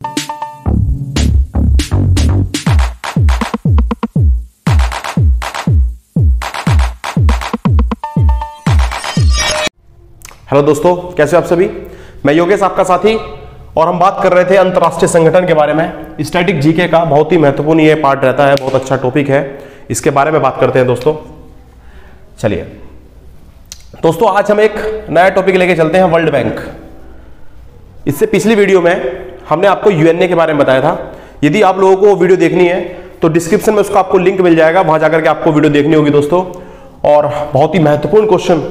Hello दोस्तों, कैसे आप सभी। मैं योगेश आपका साथी, और हम बात कर रहे थे अंतर्राष्ट्रीय संगठन के बारे में। स्टैटिक जीके का बहुत ही महत्वपूर्ण ये पार्ट रहता है, बहुत अच्छा टॉपिक है, इसके बारे में बात करते हैं दोस्तों। चलिए दोस्तों, आज हम एक नया टॉपिक लेके चलते हैं, वर्ल्ड बैंक। इससे पिछली वीडियो में हमने आपको यूएनए के बारे में बताया था। यदि आप लोगों को वीडियो देखनी है तो डिस्क्रिप्शन में उसका आपको लिंक मिल जाएगा, वहां जाकर के आपको वीडियो देखनी होगी दोस्तों। और बहुत ही महत्वपूर्ण क्वेश्चन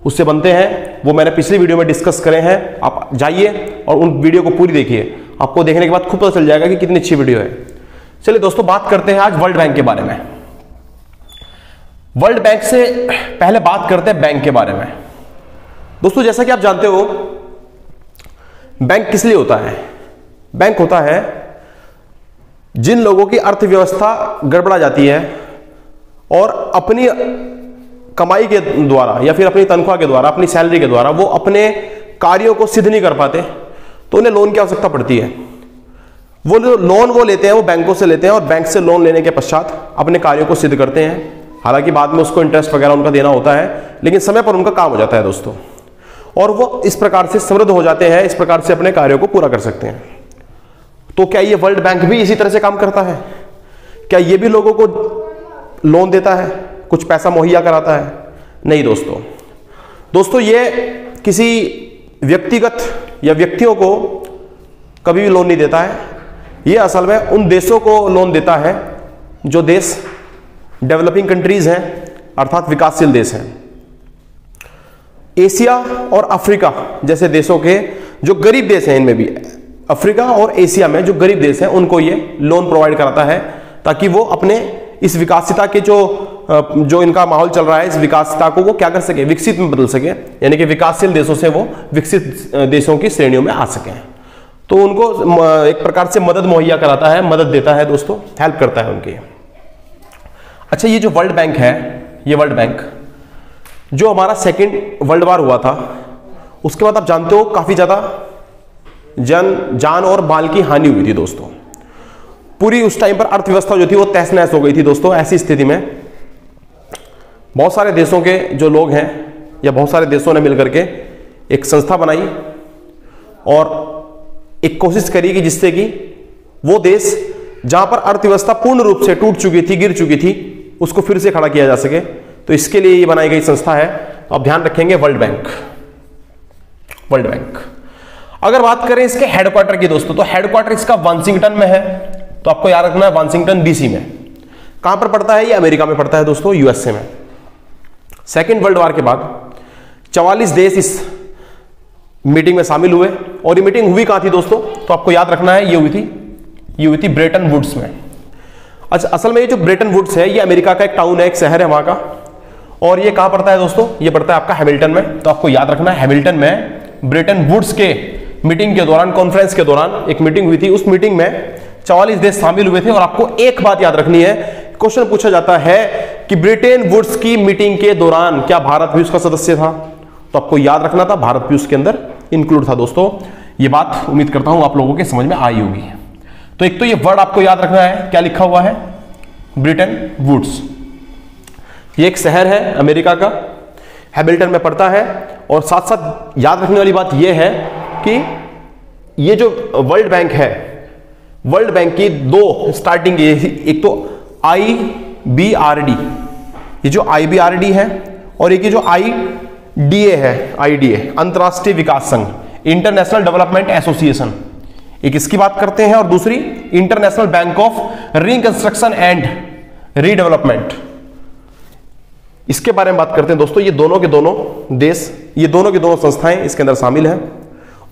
उससे बनते हैं, वो मैंने पिछली वीडियो में डिस्कस करे हैं। आप जाइए और उन वीडियो को पूरी देखिए, आपको देखने के बाद खुद पता चल जाएगा कि कितनी अच्छी वीडियो है। चलिए दोस्तों, बात करते हैं आज वर्ल्ड बैंक के बारे में। वर्ल्ड बैंक से पहले बात करते हैं बैंक के बारे में। दोस्तों, जैसा कि आप जानते हो, बैंक किस लिए होता है। बैंक होता है जिन लोगों की अर्थव्यवस्था गड़बड़ा जाती है और अपनी कमाई के द्वारा या फिर अपनी तनख्वाह के द्वारा, अपनी सैलरी के द्वारा वो अपने कार्यों को सिद्ध नहीं कर पाते, तो उन्हें लोन की आवश्यकता पड़ती है। वो लोन वो लेते हैं, वो बैंकों से लेते हैं, और बैंक से लोन लेने के पश्चात अपने कार्यों को सिद्ध करते हैं। हालांकि बाद में उसको इंटरेस्ट वगैरह उनका देना होता है, लेकिन समय पर उनका काम हो जाता है दोस्तों, और वो इस प्रकार से समृद्ध हो जाते हैं, इस प्रकार से अपने कार्यों को पूरा कर सकते हैं। तो क्या ये वर्ल्ड बैंक भी इसी तरह से काम करता है? क्या ये भी लोगों को लोन देता है, कुछ पैसा मुहैया कराता है? नहीं दोस्तों, ये किसी व्यक्तिगत या व्यक्तियों को कभी भी लोन नहीं देता है। ये असल में उन देशों को लोन देता है जो देश डेवलपिंग कंट्रीज हैं, अर्थात विकासशील देश हैं। एशिया और अफ्रीका जैसे देशों के जो गरीब देश हैं, इनमें भी अफ्रीका और एशिया में जो गरीब देश हैं, उनको ये लोन प्रोवाइड कराता है, ताकि वो अपने इस विकासिता के जो इनका माहौल चल रहा है, इस विकासिता को वो क्या कर सके, विकसित में बदल सके, यानी कि विकासशील देशों से वो विकसित देशों की श्रेणियों में आ सके। तो उनको एक प्रकार से मदद मुहैया कराता है, मदद देता है दोस्तों, हेल्प करता है उनकी। अच्छा, ये जो वर्ल्ड बैंक है, ये वर्ल्ड बैंक जो हमारा सेकेंड वर्ल्ड वॉर हुआ था, उसके बाद आप जानते हो काफी ज्यादा जान और माल की हानि हुई थी दोस्तों। पूरी उस टाइम पर अर्थव्यवस्था जो थी वो तहस नहस हो गई थी दोस्तों। ऐसी स्थिति में बहुत सारे देशों के जो लोग हैं, या बहुत सारे देशों ने मिलकर के एक संस्था बनाई और एक कोशिश करी कि जिससे कि वो देश जहां पर अर्थव्यवस्था पूर्ण रूप से टूट चुकी थी, गिर चुकी थी, उसको फिर से खड़ा किया जा सके। तो इसके लिए ये बनाई गई संस्था है, तो आप ध्यान रखेंगे वर्ल्ड बैंक। वर्ल्ड बैंक अगर बात करें इसके हेडक्वार्टर की दोस्तों, तो हेडक्वार्टर इसका वाशिंगटन में है, तो आपको याद रखना है वाशिंगटन डीसी में। कहां पर पड़ता है? ये अमेरिका में पड़ता है दोस्तों, यूएसए में। सेकेंड वर्ल्ड वॉर के बाद 44 देश इस मीटिंग में शामिल हुए, और ये मीटिंग हुई कहां थी दोस्तों? तो आपको याद रखना है, ये हुई थी ब्रेटन वुड्स में। अच्छा, असल में ये जो ब्रेटन वुड्स है, ये अमेरिका का एक टाउन है, एक शहर है वहां का, और ये कहां पड़ता है दोस्तों? ये पड़ता है आपका हैमिल्टन में। तो आपको याद रखना है, हैमिल्टन में ब्रेटन वुड्स के मीटिंग के दौरान, कॉन्फ्रेंस के दौरान एक मीटिंग हुई थी। उस मीटिंग में 44 देश शामिल हुए थे, और आपको एक बात याद रखनी है, क्वेश्चन पूछा जाता है कि ब्रिटेन वुड्स की मीटिंग के दौरान क्या भारत भी उसका सदस्य था? तो आपको याद रखना था, भारत भी उसके अंदर इंक्लूड था दोस्तों। ये बात उम्मीद करता हूं आप लोगों के समझ में आई होगी। तो एक तो ये वर्ड आपको याद रखना है, क्या लिखा हुआ है? Britain woods. ये एक शहर है अमेरिका का, हैमिल्टन में पड़ता है। और साथ साथ याद रखने वाली बात यह है कि ये जो वर्ल्ड बैंक है, वर्ल्ड बैंक की दो स्टार्टिंग, एक तो IBRD, ये जो IBRD है, और एक ये जो IDA है, IDA अंतरराष्ट्रीय विकास संघ, इंटरनेशनल डेवलपमेंट एसोसिएशन, एक इसकी बात करते हैं, और दूसरी international bank of reconstruction and redevelopment, इसके बारे में बात करते हैं दोस्तों। ये दोनों के दोनों देश, ये दोनों की दोनों संस्थाएं इसके अंदर शामिल हैं,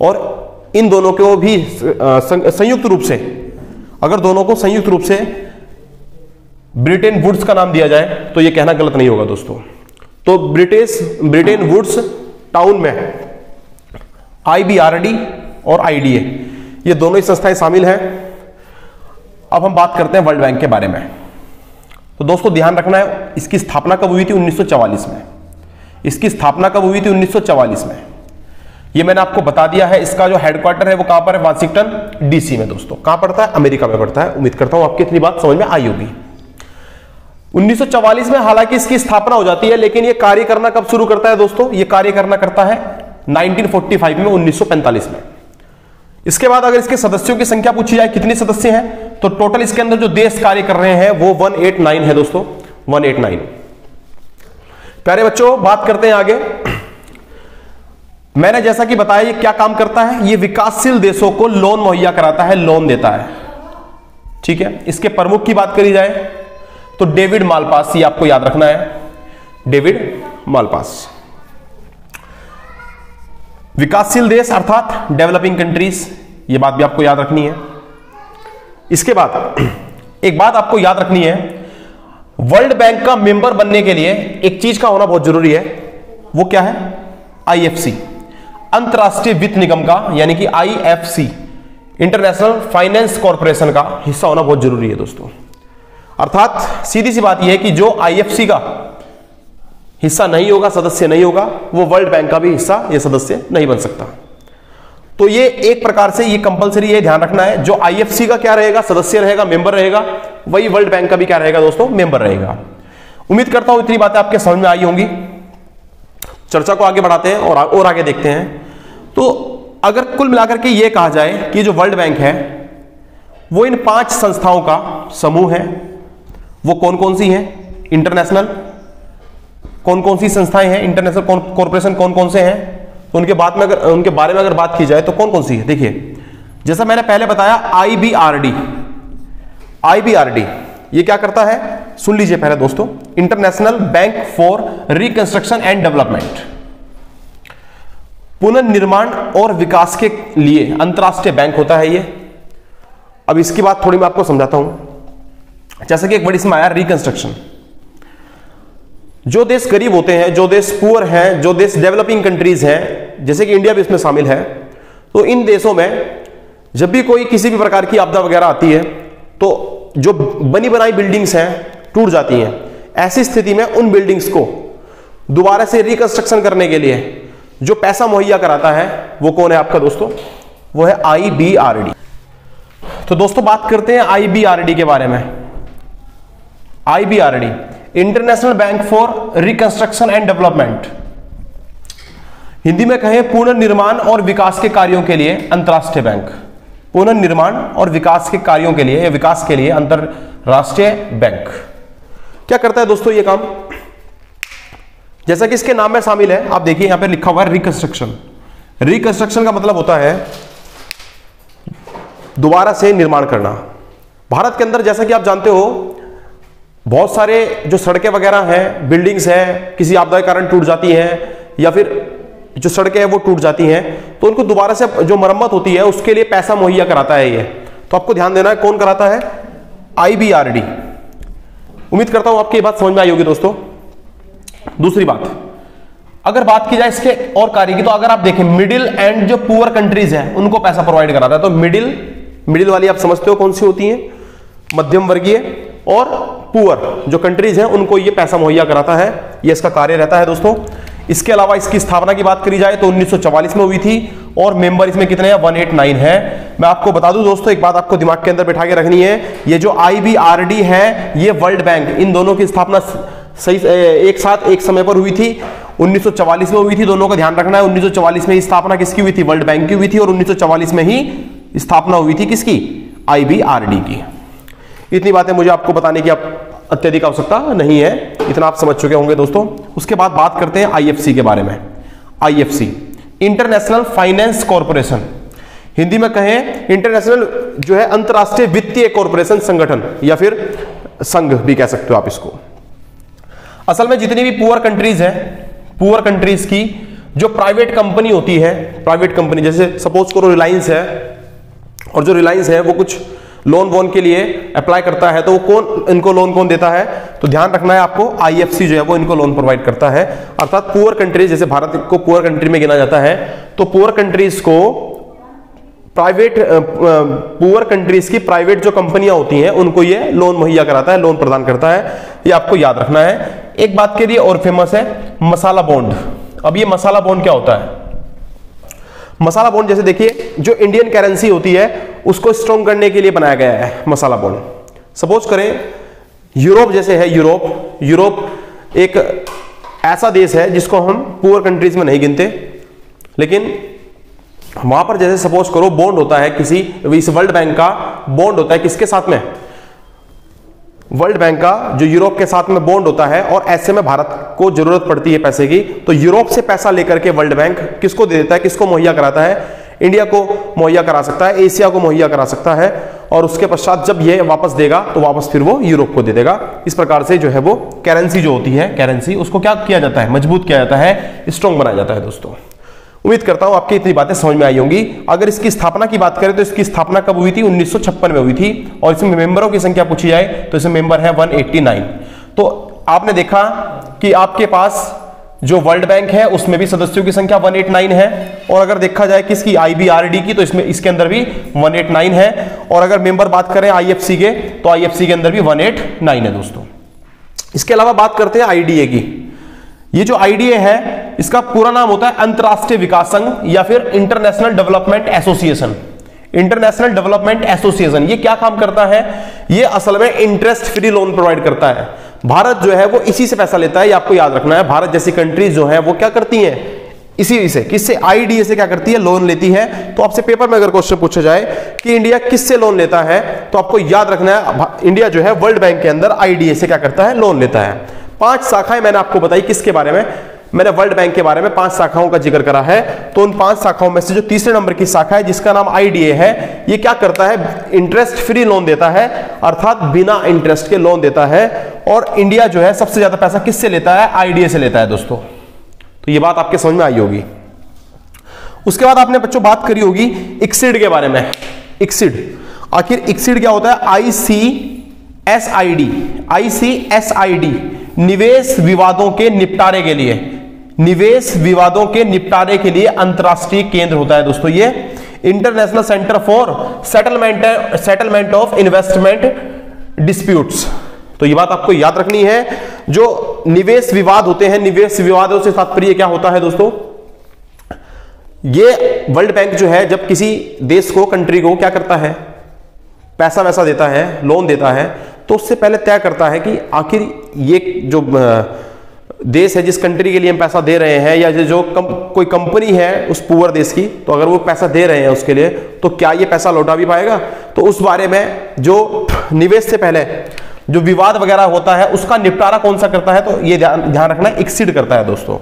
और इन दोनों को भी संयुक्त रूप से, अगर दोनों को संयुक्त रूप से ब्रिटेन वुड्स का नाम दिया जाए तो यह कहना गलत नहीं होगा दोस्तों। तो ब्रिटेन वुड्स टाउन में IBRD और IDA, ये दोनों ही संस्थाएं शामिल हैं। अब हम बात करते हैं वर्ल्ड बैंक के बारे में। तो दोस्तों ध्यान रखना है, इसकी स्थापना कब हुई थी? 1944 में। इसकी स्थापना कब हुई थी? 1944 में। ये मैंने आपको बता दिया है। इसका जो हेडक्वार्टर है वो कहां पर है? वाशिंगटन डीसी में दोस्तों। कहां पड़ता है? अमेरिका में पड़ता है। उम्मीद करता हूं आपकी इतनी बात समझ में आई होगी। 1944 में हालांकि इसकी स्थापना हो जाती है, लेकिन ये कार्य करना कब शुरू करता है दोस्तों? ये कार्य करना करता है 1945 में, 1945 में। इसके बाद अगर इसके सदस्यों की संख्या पूछी जाए कितने सदस्य हैं, तो टोटल इसके अंदर जो देश कार्य कर रहे हैं वो 189 है दोस्तों, 189। प्यारे बच्चों, बात करते हैं आगे। मैंने जैसा कि बताया ये क्या काम करता है? ये विकासशील देशों को लोन मुहैया कराता है, लोन देता है। ठीक है, इसके प्रमुख की बात करी जाए तो डेविड मालपास, ये आपको याद रखना है, डेविड मालपास। विकासशील देश अर्थात डेवलपिंग कंट्रीज, ये बात भी आपको याद रखनी है। इसके बाद एक बात आपको याद रखनी है, वर्ल्ड बैंक का मेंबर बनने के लिए एक चीज का होना बहुत जरूरी है। वो क्या है? आईएफसी, अंतरराष्ट्रीय वित्त निगम का, यानी कि आईएफसी, इंटरनेशनल फाइनेंस कॉर्पोरेशन का हिस्सा होना बहुत जरूरी है दोस्तों। अर्थात सीधी सी बात यह है कि जो आईएफसी का हिस्सा नहीं होगा, सदस्य नहीं होगा, वो वर्ल्ड बैंक का भी हिस्सा या सदस्य नहीं बन सकता। तो ये एक प्रकार से ये कंपलसरी, ये ध्यान रखना है, जो आईएफसी का क्या रहेगा? सदस्य रहेगा, मेंबर रहेगा, वही वर्ल्ड बैंक का भी क्या रहेगा दोस्तों? मेंबर रहेगा। उम्मीद करता हूं इतनी बातें आपके समझ में आई होंगी। चर्चा को आगे बढ़ाते हैं और आगे देखते हैं। तो अगर कुल मिलाकर के ये कहा जाए कि जो वर्ल्ड बैंक है वो इन 5 संस्थाओं का समूह है। वो कौन कौन सी हैं? इंटरनेशनल कौन कौन सी संस्थाएं हैं? इंटरनेशनल कॉर्पोरेशन कौन कौन से हैं? तो उनके बारे में अगर बात की जाए तो कौन कौन सी है? देखिए, जैसा मैंने पहले बताया, आईबीआरडी, आईबीआरडी ये क्या करता है? सुन लीजिए पहले दोस्तों, international bank for reconstruction and development, पुनर्निर्माण और विकास के लिए अंतरराष्ट्रीय बैंक होता है ये। अब इसकी बात थोड़ी मैं आपको समझाता हूं। जैसे कि एक वर्ड इसमें आया, रिकंस्ट्रक्शन। जो देश गरीब होते हैं, जो देश पुअर हैं, जो देश डेवलपिंग कंट्रीज हैं, जैसे कि इंडिया भी इसमें शामिल है, तो इन देशों में जब भी कोई किसी भी प्रकार की आपदा वगैरह आती है तो जो बनी बनाई बिल्डिंग्स हैं टूट जाती हैं। ऐसी स्थिति में उन बिल्डिंग्स को दोबारा से रिकंस्ट्रक्शन करने के लिए जो पैसा मुहैया कराता है वो कौन है आपका दोस्तों? वो है आईबीआरडी। तो दोस्तों बात करते हैं आईबीआरडी के बारे में। IBRD, international bank for reconstruction and development, Hindi में कहें पुनर्निर्माण और विकास के कार्यों के लिए अंतरराष्ट्रीय बैंक। पुनर्निर्माण और विकास के कार्यों के लिए या विकास के लिए अंतरराष्ट्रीय बैंक क्या करता है दोस्तों? ये काम जैसा कि इसके नाम में शामिल है, आप देखिए यहां पे लिखा हुआ है रिकंस्ट्रक्शन। रिकंस्ट्रक्शन का मतलब होता है दोबारा से निर्माण करना। भारत के अंदर जैसा कि आप जानते हो, बहुत सारे जो सड़कें वगैरह हैं, बिल्डिंग्स हैं, किसी आपदा के कारण टूट जाती हैं, या फिर जो सड़कें हैं वो टूट जाती हैं, तो उनको दोबारा से जो मरम्मत होती है उसके लिए पैसा मुहैया कराता है ये। तो आपको ध्यान देना है कौन कराता है? आईबीआरडी। उम्मीद करता हूं आपकी ये बात समझ में आई होगी दोस्तों। दूसरी बात, अगर बात की जाए इसके और कार्य की, तो अगर आप देखें मिडिल एंड जो पुअर कंट्रीज हैं उनको पैसा प्रोवाइड कराता है। तो मिडिल वाली आप समझते हो कौन सी होती है? मध्यम वर्गीय और पुअर जो कंट्रीज हैं उनको ये पैसा मुहैया कराता है। ये इसका कार्य रहता है दोस्तों। इसके अलावा इसकी स्थापना की बात करी जाए तो 1944 में हुई थी और मेंबर इसमें कितने हैं? 189 है। मैं आपको बता दूं दोस्तों, एक बात आपको दिमाग के अंदर बैठा के रखनी है, ये जो आईबीआरडी है, ये वर्ल्ड बैंक, इन दोनों की स्थापना सही एक साथ एक समय पर हुई थी। 1944 में हुई थी, दोनों का ध्यान रखना है। 1944 में स्थापना किसकी हुई थी? वर्ल्ड बैंक की हुई थी। और 1944 में ही स्थापना हुई थी किसकी? आईबीआरडी की। इतनी बातें मुझे आपको बताने की अत्यधिक आवश्यकता नहीं है, इतना आप समझ चुके होंगे दोस्तों। उसके बाद बात करते हैं आईएफसी के बारे में। IFC, international finance corporation, Hindi में कहें इंटरनेशनल जो है अंतरराष्ट्रीय वित्तीय कॉर्पोरेशन, संगठन या फिर संघ भी कह सकते हो आप इसको। असल में जितनी भी पुअर कंट्रीज हैं, पुअर कंट्रीज की जो प्राइवेट कंपनी होती है, प्राइवेट कंपनी जैसे सपोज करो रिलायंस है, और जो रिलायंस है वो कुछ लोन वोन के लिए अप्लाई करता है, तो वो कौन इनको लोन कौन देता है? तो ध्यान रखना है आपको, आईएफसी जो है वो इनको लोन प्रोवाइड करता है। अर्थात पुअर कंट्रीज, जैसे भारत को पुअर कंट्री में गिना जाता है, तो पुअर कंट्रीज को प्राइवेट, पुअर कंट्रीज की प्राइवेट जो कंपनियां होती हैं उनको ये लोन मुहैया कराता है, लोन प्रदान करता है। ये आपको याद रखना है। एक बात के लिए और फेमस है मसाला बॉन्ड। अब ये मसाला बॉन्ड क्या होता है? मसाला बॉन्ड जैसे देखिए जो इंडियन करेंसी होती है उसको स्ट्रॉन्ग करने के लिए बनाया गया है मसाला बॉन्ड। सपोज करें यूरोप जैसे है, यूरोप एक ऐसा देश है जिसको हम पुअर कंट्रीज में नहीं गिनते, लेकिन वहां पर जैसे सपोज करो बॉन्ड होता है किसी, इस वर्ल्ड बैंक का बॉन्ड होता है किसके साथ में, वर्ल्ड बैंक का जो यूरोप के साथ में बॉन्ड होता है, और ऐसे में भारत को जरूरत पड़ती है पैसे की, तो यूरोप से पैसा लेकर के वर्ल्ड बैंक किसको दे देता है, किसको मुहैया कराता है, इंडिया को मुहैया करा सकता है, एशिया को मुहैया करा सकता है, और उसके पश्चात जब ये वापस देगा तो वापस फिर वो यूरोप को दे देगा। इस प्रकार से जो है वो करेंसी जो होती है, करेंसी उसको क्या किया जाता है, मजबूत किया जाता है, स्ट्रॉन्ग बनाया जाता है। दोस्तों उम्मीद करता हूं आपकी इतनी बातें समझ में आई होंगी। अगर इसकी स्थापना की बात करें तो इसकी स्थापना कब हुई थी, 1956 में हुई थी, और इसमें मेंबरों की संख्या पूछी जाए तो इसमें मेंबर है 189। तो आपने देखा कि आपके पास जो वर्ल्ड बैंक है उसमें भी सदस्यों की संख्या 189 है, और अगर देखा जाए किसकी, IBRD की, तो इसमें इसके अंदर भी 189 है, और अगर मेंबर बात करें IFC के तो IFC के अंदर भी 189 है। दोस्तों इसके अलावा बात करते हैं IDA की। ये जो IDA है इसका पूरा नाम होता है अंतरराष्ट्रीय विकास संघ या फिर international development association. International development association ये क्या काम करता है, ये असल में इंटरेस्ट फ्री लोन प्रोवाइड करता है। भारत जो है वो इसी से पैसा लेता है, ये आपको याद रखना है। भारत जैसी कंट्रीज जो है वो क्या करती हैं, इसी से, किससे, IDA से क्या करती है, लोन लेती है। तो आपसे पेपर में अगर क्वेश्चन पूछा जाए कि इंडिया किससे लोन लेता है, तो आपको याद रखना है इंडिया जो है वर्ल्ड बैंक के अंदर IDA से क्या करता है, लोन लेता है। 5 शाखाएं मैंने आपको बताई, किसके बारे में, मैंने वर्ल्ड बैंक के बारे में 5 शाखाओं का जिक्र करा है। तो उन 5 शाखाओं में से जो तीसरे नंबर की शाखा है जिसका नाम IDA है, ये क्या करता है, इंटरेस्ट फ्री लोन देता है, अर्थात बिना इंटरेस्ट के लोन देता है। और इंडिया जो है सबसे ज्यादा पैसा किससे लेता है, IDA से लेता है। दोस्तों तो ये बात आपके समझ में आई होगी। उसके बाद आपने बच्चों बात करी होगी ICSID के बारे में। ICSID, आखिर ICSID क्या होता है, ICSID निवेश विवादों के निपटारे के लिए, निवेश विवादों के निपटारे के लिए अंतरराष्ट्रीय केंद्र होता है। दोस्तों ये international centre for settlement of investment disputes. तो ये बात आपको याद रखनी है। जो निवेश विवाद होते हैं, निवेश विवादों से तात्पर्य क्या होता है दोस्तों, ये वर्ल्ड बैंक जो है जब किसी देश को, कंट्री को क्या करता है, पैसा वैसा देता है, लोन देता है, तो उससे पहले तय करता है कि आखिर ये जो देश है जिस कंट्री के लिए हम पैसा दे रहे हैं, या जो कोई कंपनी है उस पुअर देश की, तो अगर वो पैसा दे रहे हैं उसके लिए, तो क्या ये पैसा लौटा भी पाएगा। तो उस बारे में जो निवेश से पहले जो विवाद वगैरह होता है उसका निपटारा कौन सा करता है, तो ये ध्यान रखना है, ICSID करता है। दोस्तों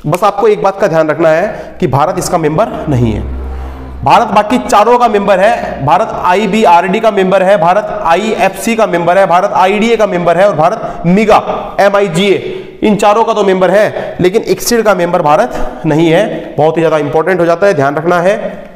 बस आपको एक बात का ध्यान रखना है कि भारत इसका मेंबर नहीं है। भारत बाकी चारों का मेंबर है। भारत IBRD का मेंबर है, भारत IFC का मेंबर है, भारत IDA का मेंबर है, और भारत MIGA इन चारों का तो मेंबर है, लेकिन ICSID का मेंबर भारत नहीं है। बहुत ही ज्यादा इंपॉर्टेंट हो जाता है, ध्यान रखना है।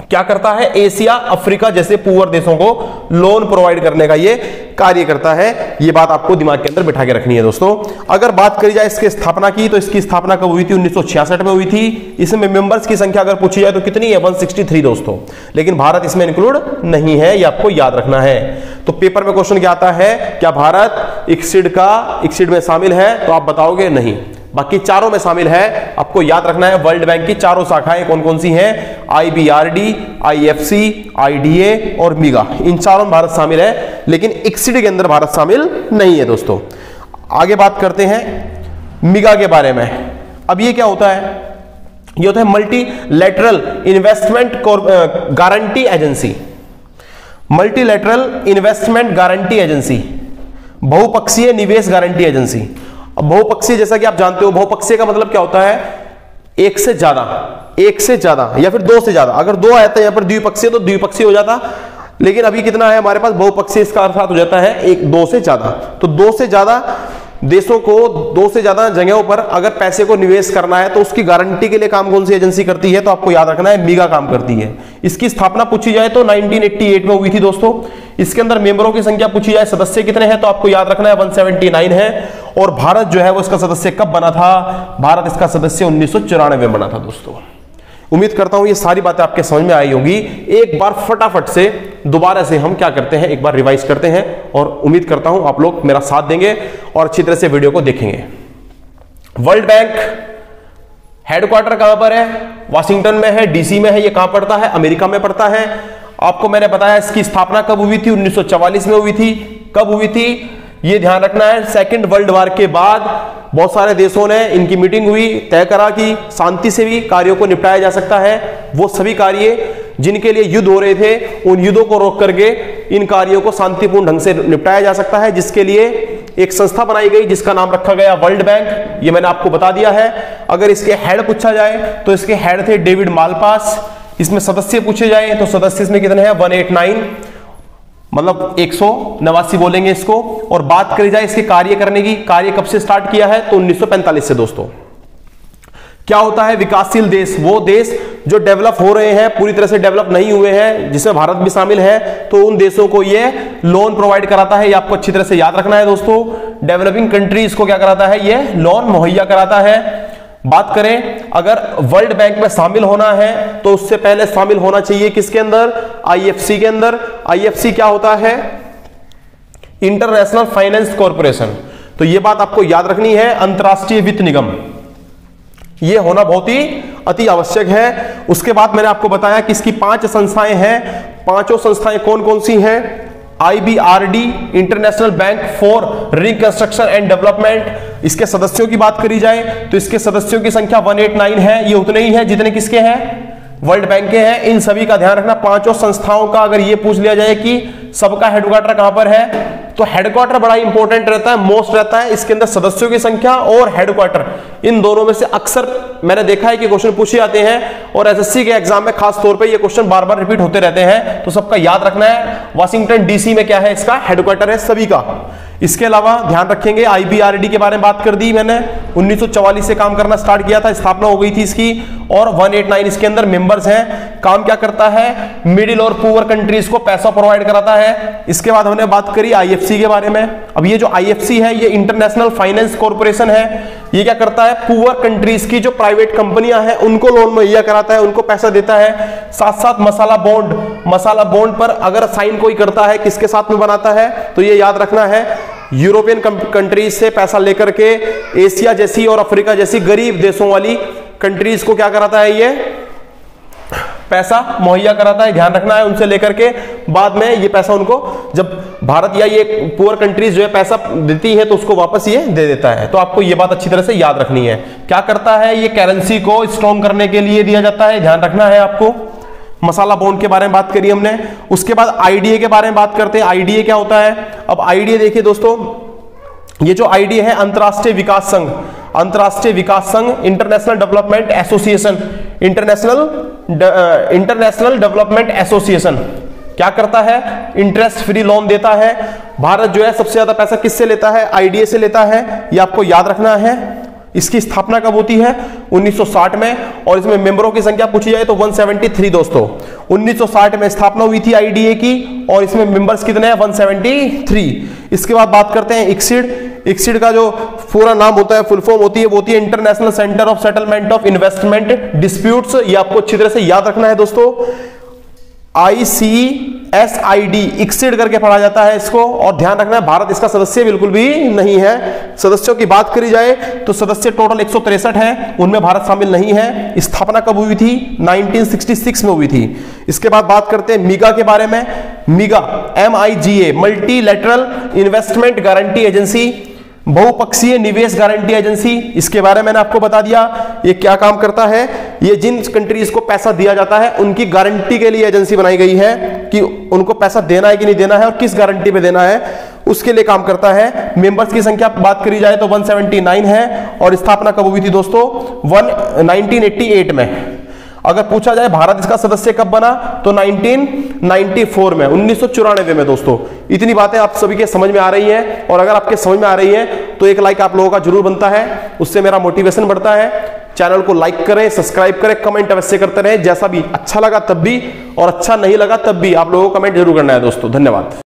क्या करता है, एशिया अफ्रीका जैसे पुअर देशों को लोन प्रोवाइड करने का ये कार्य करता है। ये बात आपको दिमाग के अंदर बिठा के रखनी है। दोस्तों अगर बात करी जाए इसकी स्थापना की, तो इसकी स्थापना कब हुई थी, 1966 में हुई थी। इसमें मेंबर्स की संख्या अगर पूछी जाए तो कितनी है, 163 दोस्तों, लेकिन भारत इसमें इंक्लूड नहीं है, ये आपको याद रखना है। तो पेपर में क्वेश्चन क्या आता है, क्या भारत ICSID में शामिल है, तो आप बताओगे नहीं। बाकी चारों में शामिल है, आपको याद रखना है। वर्ल्ड बैंक की चारों शाखाएं कौन कौन सी हैं, IBRD, IFC, IDA और MIGA, इन चारों में भारत शामिल है, लेकिन ICSID के अंदर भारत शामिल नहीं है। दोस्तों आगे बात करते हैं MIGA के बारे में। अब ये क्या होता है, ये होता है multilateral investment guarantee agency. Multilateral investment guarantee agency, बहुपक्षीय निवेश गारंटी एजेंसी। अब बहुपक्षीय जैसा कि आप जानते हो, बहुपक्षीय का मतलब क्या होता है, एक से ज्यादा या फिर 2 से ज्यादा। अगर 2 आया था यहां पर द्विपक्षीय, तो द्विपक्षीय हो जाता, लेकिन अभी कितना है हमारे पास, बहुपक्षीय, इसका अर्थ हो जाता है 2 से ज्यादा। तो 2 से ज्यादा देशों को, 2 से ज्यादा जगहों पर अगर पैसे को निवेश करना है, तो उसकी गारंटी के लिए काम कौन सी एजेंसी करती है, तो आपको याद रखना है MIGA काम करती है। इसकी स्थापना पूछी जाए तो 1988 में हुई थी। दोस्तों इसके अंदर मेंबरों की संख्या पूछी जाए, सदस्य कितने हैं, तो आपको याद रखना है 179 है। और भारत जो है वो इसका सदस्य कब बना था, भारत इसका सदस्य 1994 में बना था। दोस्तों उम्मीद करता हूं ये सारी बातें आपके समझ में आई होगी। एक बार फटाफट से दोबारा से हम क्या करते हैं, एक बार रिवाइज करते हैं, और उम्मीद करता हूं आप लोग मेरा साथ देंगे और अच्छी तरह से वीडियो को देखेंगे। वर्ल्ड बैंक हेडक्वार्टर कहां पर है? वाशिंगटन में है, डीसी में है। ये कहां पड़ता है? अमेरिका में पड़ता है। आपको मैंने बताया इसकी स्थापना कब हुई थी? 1944 में हुई थी। कब हुई थी ये ध्यान रखना है। सेकेंड वर्ल्ड वॉर के बाद बहुत सारे देशों ने, इनकी मीटिंग हुई, तय करा कि शांति से भी कार्यों को निपटाया जा सकता है। वो सभी कार्य जिनके लिए युद्ध हो रहे थे, उन युद्धों को रोक करके इन कार्यों को शांतिपूर्ण ढंग से निपटाया जा सकता है, जिसके लिए एक संस्था बनाई गई जिसका नाम रखा गया वर्ल्ड बैंक। ये मैंने आपको बता दिया है। अगर इसके हेड पूछा जाए तो इसके हेड थे डेविड मालपास। इसमें सदस्य पूछे जाए तो सदस्य इसमें कितने हैं? 189, मतलब 189 बोलेंगे इसको। और बात करी जाए इसके कार्य करने की, कार्य कब से स्टार्ट किया है? तो 1945 से। दोस्तों क्या होता है विकासशील देश? वो देश जो डेवलप हो रहे हैं, पूरी तरह से डेवलप नहीं हुए हैं, जिसमें भारत भी शामिल है, तो उन देशों को ये लोन प्रोवाइड कराता है। ये आपको अच्छी तरह से याद रखना है दोस्तों। डेवलपिंग कंट्रीज को क्या कराता है? ये लोन मुहैया कराता है। बात करें अगर वर्ल्ड बैंक में शामिल होना है तो उससे पहले शामिल होना चाहिए किसके अंदर? आईएफसी के अंदर। आईएफसी क्या होता है? International finance corporation. तो यह बात आपको याद रखनी है, अंतरराष्ट्रीय वित्त निगम, यह होना बहुत ही अति आवश्यक है। उसके बाद मैंने आपको बताया कि इसकी 5 संस्थाएं हैं। पांचों संस्थाएं कौन कौन सी हैं? IBRD, international bank for reconstruction and development. इसके सदस्यों की बात करी जाए तो इसके सदस्यों की संख्या 189 है। ये उतने ही है जितने किसके हैं? वर्ल्ड बैंक के हैं। इन सभी का ध्यान रखना। पांचों संस्थाओं का अगर ये पूछ लिया जाए कि सबका हेडक्वार्टर कहां पर है, तो हेडक्वार्टर बड़ा इंपॉर्टेंट रहता है, मोस्ट रहता है। इसके अंदर सदस्यों की संख्या और हेडक्वार्टर, इन दोनों में से अक्सर मैंने देखा है कि क्वेश्चन पूछे जाते हैं, और एसएससी के एग्जाम में खास तौर पे ये क्वेश्चन बार बार रिपीट होते रहते हैं। तो सबका याद रखना है। वाशिंगटन डीसी में क्या है? इसका हेडक्वार्टर है सभी का। इसके अलावा ध्यान रखेंगे आईबीआरडी के बारे में बात कर दी मैंने। 1944 से काम करना स्टार्ट किया था, स्थापना हो गई थी इसकी, और 189 इसके अंदर मेंबर्स हैं। काम क्या करता है? मिडिल और पुअर कंट्रीज को पैसा प्रोवाइड कराता है। इसके बाद हमने बात करी आईएफसी के बारे में। अब ये जो आईएफसी है ये इंटरनेशनल फाइनेंस कॉर्पोरेशन है। ये क्या करता है? पुअर कंट्रीज की जो प्राइवेट कंपनियां हैं उनको लोन मुहैया कराता है, उनको पैसा देता है। साथ साथ मसाला बॉन्ड पर अगर साइन कोई करता है, किसके साथ में बनाता है? तो ये याद रखना है, यूरोपियन कंट्रीज से पैसा लेकर के एशिया जैसी और अफ्रीका जैसी गरीब देशों वाली कंट्रीज को क्या कराता है? ये पैसा मुहैया कराता है। ध्यान रखना है, उनसे लेकर के बाद में ये पैसा उनको, जब भारत या ये पुअर कंट्रीज जो है पैसा देती है तो उसको वापस ये दे देता है। तो आपको ये बात अच्छी तरह से याद रखनी है। क्या करता है? ये करेंसी को स्ट्रॉन्ग करने के लिए दिया जाता है, ध्यान रखना है आपको। मसाला बॉन्ड के बारे में बात करी हमने। उसके बाद आईडीए के बारे में बात करते हैं। आईडीए क्या होता है? अब आईडीए देखिए दोस्तों, ये जो आईडीए है अंतरराष्ट्रीय विकास संघ, अंतरराष्ट्रीय विकास संघ, international development association, international development association क्या करता है? इंटरेस्ट फ्री लोन देता है। भारत जो है सबसे ज्यादा पैसा किससे लेता है? आईडीए से लेता है। ये आपको याद रखना है। इसकी स्थापना कब होती है? 1960 में। और इसमें मेंबरों की संख्या पूछी जाए तो 173 दोस्तों। 1960 में स्थापना हुई थी आईडीए की, और इसमें मेंबर्स कितने हैं? 173। इसके बाद बात करते हैं इक्सिड। इक्सिड का जो पूरा नाम होता है, फुल फॉर्म होती है international centre of settlement of investment disputes. ये आपको अच्छी तरह से याद रखना है दोस्तों। ICSID इक्सिड करके पढ़ा जाता है इसको। और ध्यान रखना है, भारत इसका सदस्य बिल्कुल भी नहीं है। सदस्यों की बात करी जाए तो सदस्य टोटल 163 हैं, उनमें भारत शामिल नहीं है। स्थापना कब हुई थी? 1966 में हुई थी। इसके बाद बात करते हैं मीगा के बारे में। मीगा MIGA multilateral investment guarantee agency, बहुपक्षीय निवेश गारंटी एजेंसी। इसके बारे में मैंने आपको बता दिया। ये क्या काम करता है? ये जिन कंट्रीज को पैसा दिया जाता है उनकी गारंटी के लिए एजेंसी बनाई गई है कि उनको पैसा देना है कि नहीं देना है और किस गारंटी पे देना है, उसके लिए काम करता है। मेंबर्स की संख्या बात करी जाए तो 179 है। और स्थापना कब हुई थी दोस्तों? 1988 में। अगर पूछा जाए भारत इसका सदस्य कब बना, तो 1994 में, 1994 में दोस्तों। इतनी बातें आप सभी के समझ में आ रही हैं, और अगर आपके समझ में आ रही हैं तो एक लाइक आप लोगों का जरूर बनता है, उससे मेरा मोटिवेशन बढ़ता है। चैनल को लाइक करें, सब्सक्राइब करें, कमेंट अवश्य करते रहें। जैसा भी अच्छा लगा तब भी, और अच्छा नहीं लगा तब भी आप लोगों को कमेंट जरूर करना है दोस्तों। धन्यवाद।